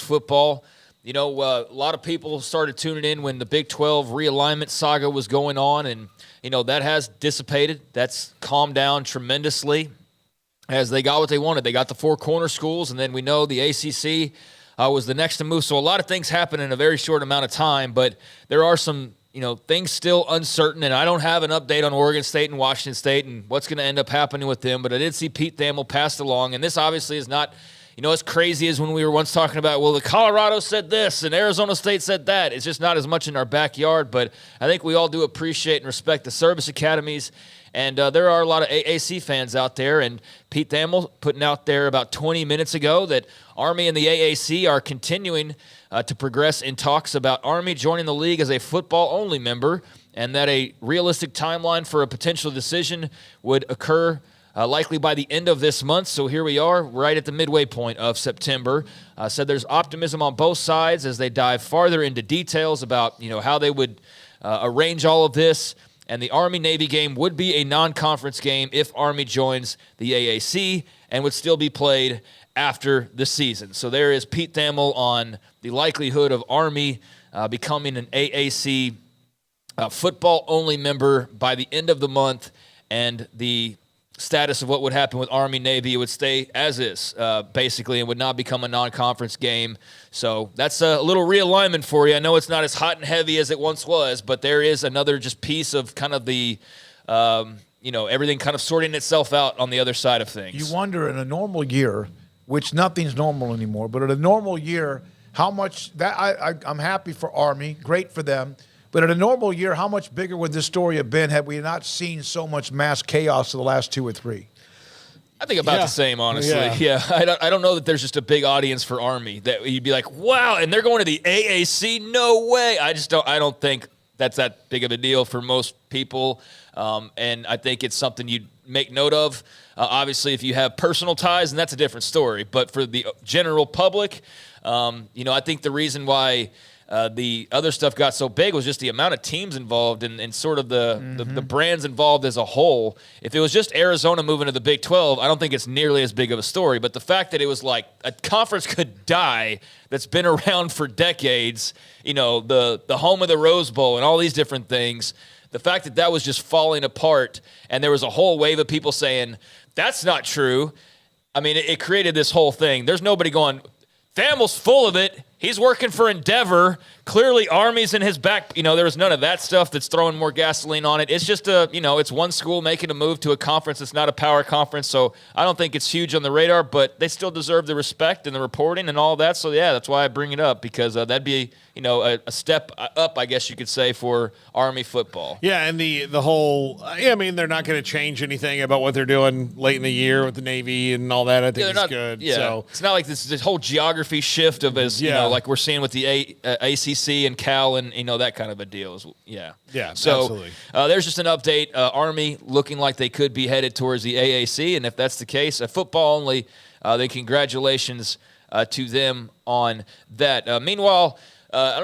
football. You know, a lot of people started tuning in when the Big 12 realignment saga was going on, and, you know, that has dissipated. That's calmed down tremendously as they got what they wanted. They got the four corner schools, and then we know the ACC was the next to move. So a lot of things happen in a very short amount of time, but there are some, you know, things still uncertain, and I don't have an update on Oregon State and Washington State and what's going to end up happening with them, but I did see Pete Thamel passed along, and this obviously is not, you know, as crazy as when we were once talking about, well, the Colorado said this and Arizona State said that. It's just not as much in our backyard, but I think we all do appreciate and respect the service academies, and there are a lot of AAC fans out there, and Pete Thamel putting out there about 20 minutes ago that Army and the AAC are continuing to progress in talks about Army joining the league as a football-only member, and that a realistic timeline for a potential decision would occur likely by the end of this month. So here we are, right at the midway point of September. Said there's optimism on both sides as they dive farther into details about, you know, how they would arrange all of this. And the Army-Navy game would be a non-conference game if Army joins the AAC and would still be played after the season. So there is Pete Thamel on the likelihood of Army becoming an AAC football-only member by the end of the month, and the status of what would happen with Army-Navy, it would stay as is, basically, and would not become a non-conference game. So that's a little realignment for you. I know it's not as hot and heavy as it once was, but there is another just piece of kind of the, you know, everything kind of sorting itself out on the other side of things. You wonder in a normal year, which nothing's normal anymore, but in a normal year, how much that I'm happy for Army, great for them. But in a normal year, how much bigger would this story have been had we not seen so much mass chaos in the last 2 or 3? I think about the same, honestly. Yeah. I don't know that there's just a big audience for Army that you'd be like, wow, and they're going to the AAC? No way. I don't think that's that big of a deal for most people. And I think it's something you'd make note of. Obviously, if you have personal ties, and that's a different story. But for the general public, you know, I think the reason why the other stuff got so big was just the amount of teams involved and sort of the brands involved as a whole. If it was just Arizona moving to the Big 12, I don't think it's nearly as big of a story. But the fact that it was like a conference could die that's been around for decades, you know, the home of the Rose Bowl and all these different things, the fact that that was just falling apart and there was a whole wave of people saying, that's not true. I mean, it created this whole thing. There's nobody going, Thamel's full of it. He's working for Endeavor. Clearly, Army's in his back. You know, there was none of that stuff that's throwing more gasoline on it. It's just it's one school making a move to a conference. It's not a power conference, so I don't think it's huge on the radar, but they still deserve the respect and the reporting and all that. So, yeah, that's why I bring it up, because that'd be, you know, a step up, I guess you could say, for Army football. Yeah, and the whole, I mean, they're not going to change anything about what they're doing late in the year with the Navy and all that. I think it's good. Yeah, so it's not like this whole geography shift of you know, like we're seeing with the ACC and Cal and, you know, that kind of a deal. Yeah, so absolutely. There's just an update. Army looking like they could be headed towards the AAC, and if that's the case, football only, then congratulations to them on that. Meanwhile, I don't know if